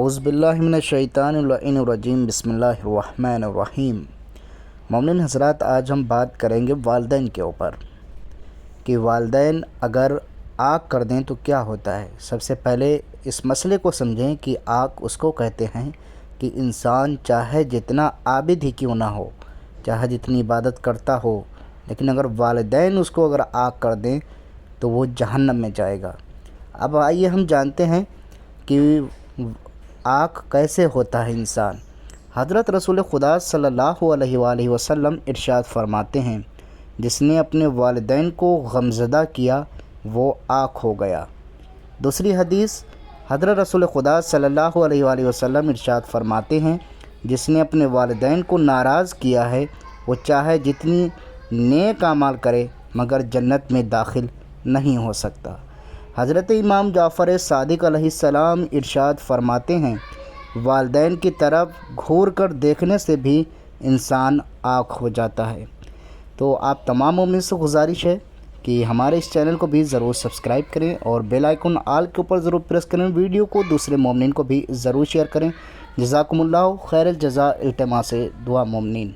اعوذ باللہ من الشیطان اللعین الرجیم بسم اللہ الرحمن الرحیم۔ مومنین حضرات، آج ہم بات کریں گے والدین کے اوپر کہ والدین اگر آگ کر دیں تو کیا ہوتا ہے۔ سب سے پہلے اس مسئلے کو سمجھیں کہ آگ اس کو کہتے ہیں کہ انسان چاہے جتنا عابد ہی کیوں نہ ہو، چاہے جتنی عبادت کرتا ہو، لیکن اگر والدین اس کو اگر آگ کر دیں تو وہ جہنم میں جائے گا۔ اب آئیے ہم جانتے ہیں کہ آگ کیسے ہوتا ہے انسان۔ حضرت رسول خدا صلی اللہ علیہ وآلہ وسلم ارشاد فرماتے ہیں، جس نے اپنے والدین کو غمزدہ کیا وہ آگ ہو گیا۔ دوسری حدیث، حضرت رسول خدا صلی اللہ علیہ وآلہ وسلم ارشاد فرماتے ہیں، جس نے اپنے والدین کو ناراض کیا ہے وہ چاہے جتنی نیک اعمال کرے مگر جنت میں داخل نہیں ہو سکتا۔ حضرت امام جعفر صادق علیہ السلام ارشاد فرماتے ہیں، والدین کی طرف گھور کر دیکھنے سے بھی انسان آگ ہو جاتا ہے۔ تو آپ تمام مومنین سے گزارش ہے کہ ہمارے اس چینل کو بھی ضرور سبسکرائب کریں اور بیل آئیکن آل کے اوپر ضرور پریس کریں، ویڈیو کو دوسرے مومنین کو بھی ضرور شیئر کریں۔ جزاکم اللہ خیر الجزاء، التماس دعا مومنین۔